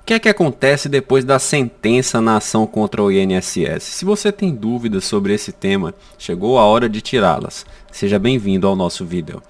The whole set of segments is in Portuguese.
O que é que acontece depois da sentença na ação contra o INSS? Se você tem dúvidas sobre esse tema, chegou a hora de tirá-las. Seja bem-vindo ao nosso vídeo.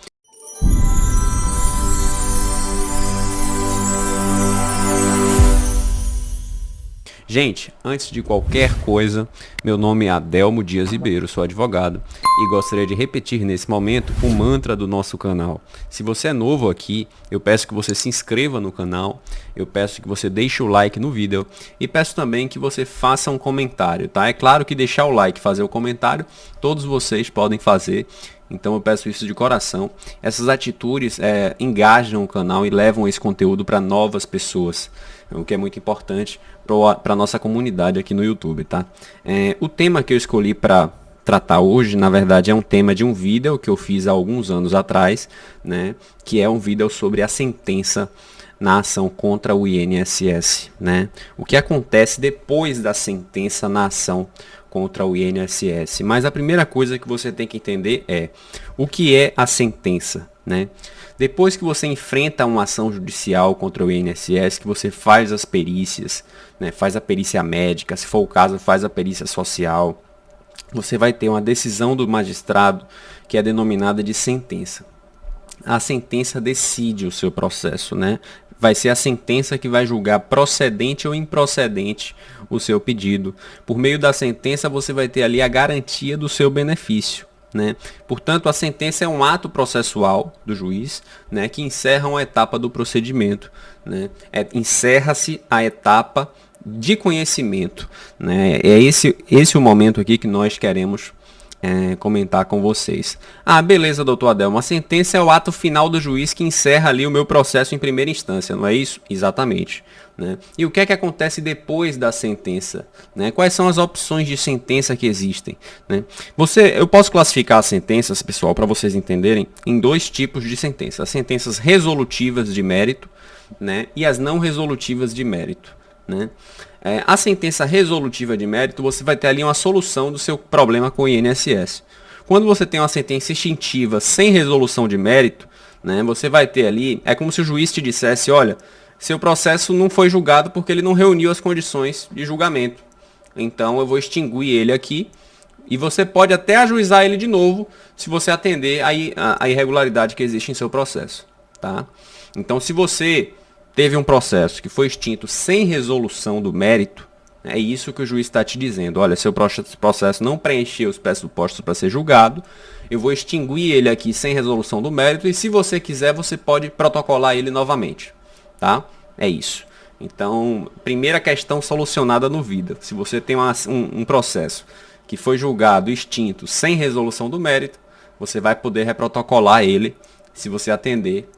Gente, antes de qualquer coisa, meu nome é Adelmo Dias Ribeiro, sou advogado e gostaria de repetir nesse momento o mantra do nosso canal. Se você é novo aqui, eu peço que você se inscreva no canal, eu peço que você deixe o like no vídeo e peço também que você faça um comentário, tá? É claro que deixar o like e fazer o comentário, todos vocês podem fazer, então eu peço isso de coração. Essas atitudes engajam o canal e levam esse conteúdo para novas pessoas, o que é muito importante para a nossa comunidade aqui no YouTube, tá? O tema que eu escolhi para tratar hoje, na verdade, é um tema de um vídeo que eu fiz há alguns anos atrás, né? Que é um vídeo sobre a sentença na ação contra o INSS, né? O que acontece depois da sentença na ação contra o INSS. Mas a primeira coisa que você tem que entender é o que é a sentença, né? Depois que você enfrenta uma ação judicial contra o INSS, que você faz as perícias, né, faz a perícia médica, se for o caso, faz a perícia social, você vai ter uma decisão do magistrado que é denominada de sentença. A sentença decide o seu processo, né? Vai ser a sentença que vai julgar procedente ou improcedente o seu pedido. Por meio da sentença, você vai ter ali a garantia do seu benefício, né? Portanto, a sentença é um ato processual do juiz, né, que encerra uma etapa do procedimento, né? Encerra-se a etapa de conhecimento, né? É esse o momento aqui que nós queremos comentar com vocês. Ah, beleza, doutor Adelmo, a sentença é o ato final do juiz que encerra ali o meu processo em primeira instância, não é isso? Exatamente. Né? E o que é que acontece depois da sentença? Né? Quais são as opções de sentença que existem? Né? Eu posso classificar as sentenças, pessoal, para vocês entenderem, em dois tipos de sentenças. As sentenças resolutivas de mérito, né, e as não resolutivas de mérito. Né? A sentença resolutiva de mérito, você vai ter ali uma solução do seu problema com o INSS. Quando você tem uma sentença extintiva sem resolução de mérito, né, você vai ter ali, é como se o juiz te dissesse, olha, seu processo não foi julgado porque ele não reuniu as condições de julgamento. Então eu vou extinguir ele aqui e você pode até ajuizar ele de novo se você atender a irregularidade que existe em seu processo. Tá? Então se você teve um processo que foi extinto sem resolução do mérito, é isso que o juiz está te dizendo. Olha, seu processo não preencheu os pressupostos para ser julgado, eu vou extinguir ele aqui sem resolução do mérito e se você quiser, você pode protocolar ele novamente. Tá? É isso. Então, primeira questão solucionada no vídeo. Se você tem um processo que foi julgado extinto sem resolução do mérito, você vai poder reprotocolar ele se você atender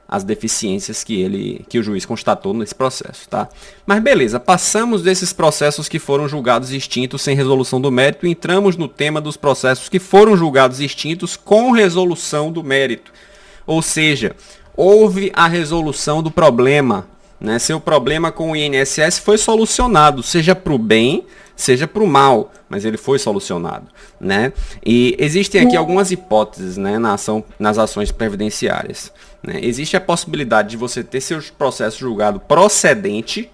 as deficiências que o juiz constatou nesse processo, tá? Mas beleza, passamos desses processos que foram julgados extintos sem resolução do mérito e entramos no tema dos processos que foram julgados extintos com resolução do mérito. Ou seja, houve a resolução do problema, né? Seu problema com o INSS foi solucionado, seja para o bem, seja para o mal, mas ele foi solucionado, né? E existem aqui algumas hipóteses, né, nas ações previdenciárias. Né? Existe a possibilidade de você ter seu processo julgado procedente,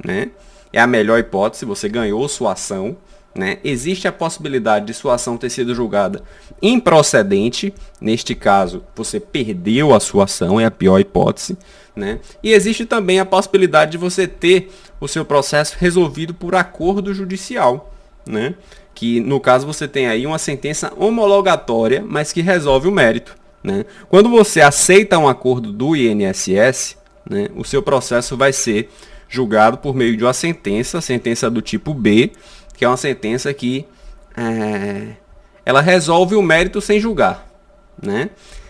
né? É a melhor hipótese, você ganhou sua ação. Né? Existe a possibilidade de sua ação ter sido julgada improcedente, neste caso você perdeu a sua ação, é a pior hipótese. Né? E existe também a possibilidade de você ter o seu processo resolvido por acordo judicial, né? Que no caso você tem aí uma sentença homologatória, mas que resolve o mérito. Né? Quando você aceita um acordo do INSS, né, o seu processo vai ser julgado por meio de uma sentença do tipo B, que é uma sentença que ela resolve o mérito sem julgar. Né?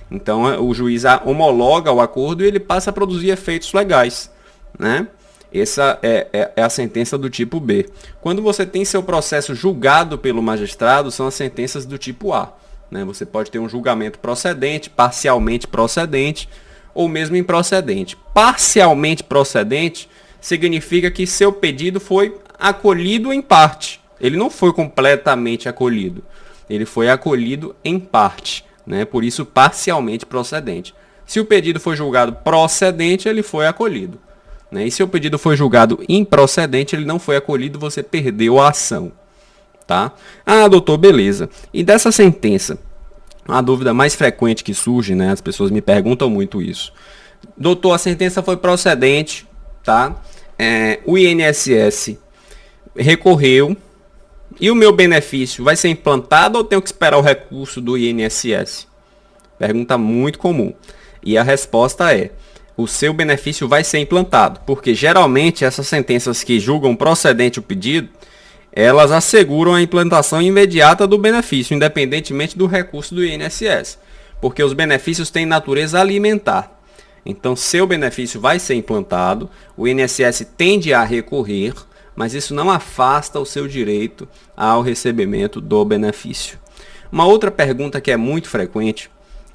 Então o juiz homologa o acordo e ele passa a produzir efeitos legais. Né? Essa é a sentença do tipo B. Quando você tem seu processo julgado pelo magistrado, são as sentenças do tipo A. Né? Você pode ter um julgamento procedente, parcialmente procedente ou mesmo improcedente. Parcialmente procedente significa que seu pedido foi acolhido em parte. Ele não foi completamente acolhido. Ele foi acolhido em parte. Né? Por isso, parcialmente procedente. Se o pedido foi julgado procedente, ele foi acolhido. né? E se o pedido foi julgado improcedente, ele não foi acolhido, você perdeu a ação, tá? Ah, doutor, beleza. E dessa sentença, a dúvida mais frequente que surge, né? As pessoas me perguntam muito isso. Doutor, a sentença foi procedente, tá? O INSS recorreu e o meu benefício vai ser implantado ou tenho que esperar o recurso do INSS? Pergunta muito comum. E a resposta é: o seu benefício vai ser implantado, porque geralmente essas sentenças que julgam procedente o pedido, elas asseguram a implantação imediata do benefício, independentemente do recurso do INSS, porque os benefícios têm natureza alimentar. Então, seu benefício vai ser implantado, o INSS tende a recorrer, mas isso não afasta o seu direito ao recebimento do benefício. Uma outra pergunta que é muito frequente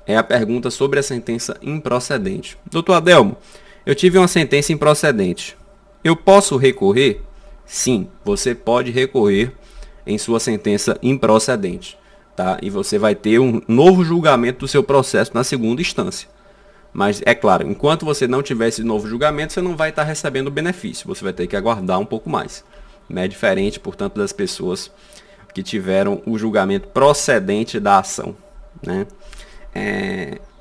é a pergunta sobre a sentença improcedente. Doutor Adelmo, eu tive uma sentença improcedente. Eu posso recorrer? Sim, você pode recorrer em sua sentença improcedente, tá? E você vai ter um novo julgamento do seu processo na segunda instância. Mas, é claro, enquanto você não tiver esse novo julgamento, você não vai estar recebendo o benefício. Você vai ter que aguardar um pouco mais. É diferente, portanto, das pessoas que tiveram o julgamento procedente da ação, né?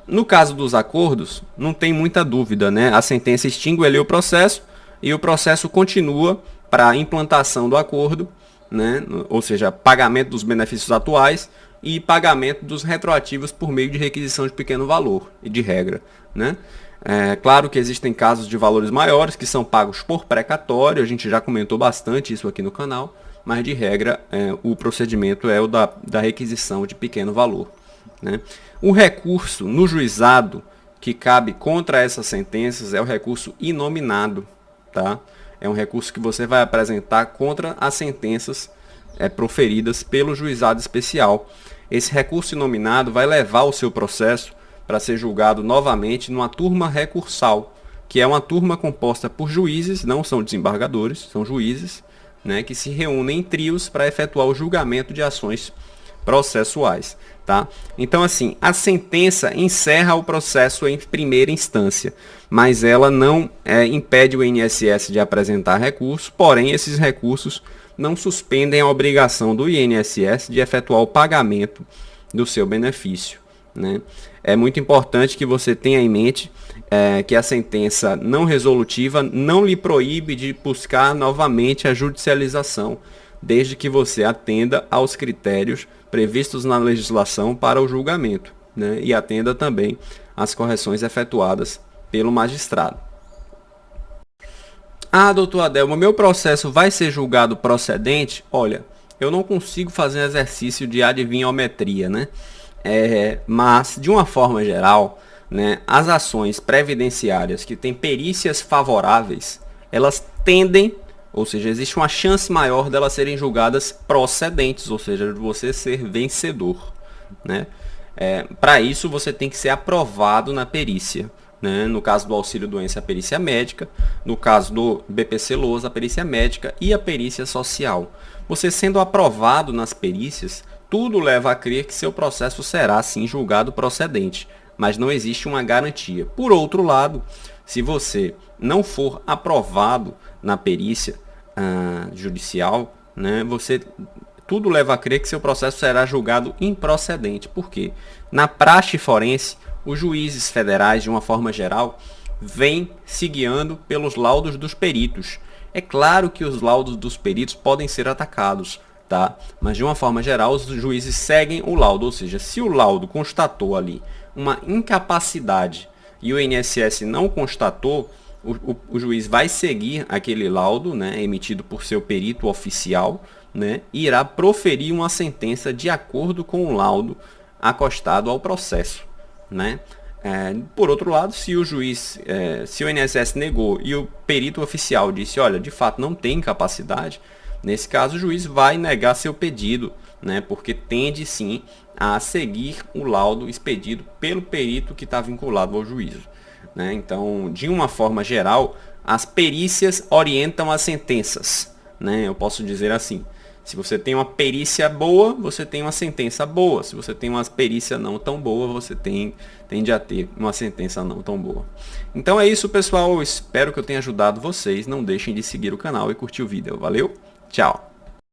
No caso dos acordos, não tem muita dúvida, né? A sentença extingue ali o processo e o processo continua para a implantação do acordo, né? Ou seja, pagamento dos benefícios atuais e pagamento dos retroativos por meio de requisição de pequeno valor e de regra, né? Claro que existem casos de valores maiores que são pagos por precatório, a gente já comentou bastante isso aqui no canal, mas de regra o procedimento é o da requisição de pequeno valor, né? O recurso no juizado que cabe contra essas sentenças é o recurso inominado, tá? É um recurso que você vai apresentar contra as sentenças proferidas pelo juizado especial. Esse recurso inominado vai levar o seu processo para ser julgado novamente numa turma recursal, que é uma turma composta por juízes, não são desembargadores, são juízes, né, que se reúnem em trios para efetuar o julgamento de ações processuais, tá? Então, assim, a sentença encerra o processo em primeira instância, mas ela não impede o INSS de apresentar recurso, porém esses recursos não suspendem a obrigação do INSS de efetuar o pagamento do seu benefício, né? É muito importante que você tenha em mente que a sentença não resolutiva não lhe proíbe de buscar novamente a judicialização, desde que você atenda aos critérios previstos na legislação para o julgamento, né? E atenda também às correções efetuadas pelo magistrado. Ah, doutor Adelmo, meu processo vai ser julgado procedente? Olha, eu não consigo fazer um exercício de adivinhometria, né? Mas, de uma forma geral, né, as ações previdenciárias que têm perícias favoráveis, elas tendem, ou seja, existe uma chance maior delas serem julgadas procedentes, ou seja, de você ser vencedor, né? Para isso, você tem que ser aprovado na perícia, né? No caso do auxílio-doença, a perícia médica. No caso do BPC-Loas, a perícia médica e a perícia social. Você sendo aprovado nas perícias, tudo leva a crer que seu processo será, sim, julgado procedente, mas não existe uma garantia. Por outro lado, se você não for aprovado na perícia judicial, né, tudo leva a crer que seu processo será julgado improcedente. Por quê? Na praxe forense, os juízes federais, de uma forma geral, vêm se guiando pelos laudos dos peritos. É claro que os laudos dos peritos podem ser atacados, tá? Mas, de uma forma geral, os juízes seguem o laudo. Ou seja, se o laudo constatou ali uma incapacidade e o INSS não constatou, o juiz vai seguir aquele laudo, né, emitido por seu perito oficial, né, e irá proferir uma sentença de acordo com o laudo acostado ao processo, né? Por outro lado, se o juiz, se o INSS negou e o perito oficial disse, olha, de fato não tem capacidade, nesse caso o juiz vai negar seu pedido, né, porque tende sim a seguir o laudo expedido pelo perito que está vinculado ao juízo, né? Então, de uma forma geral, as perícias orientam as sentenças, né? Eu posso dizer assim, Se você tem uma perícia boa, você tem uma sentença boa. Se você tem uma perícia não tão boa, você tende a ter uma sentença não tão boa. Então é isso, pessoal. Eu espero que eu tenha ajudado vocês. Não deixem de seguir o canal e curtir o vídeo. Valeu? Tchau!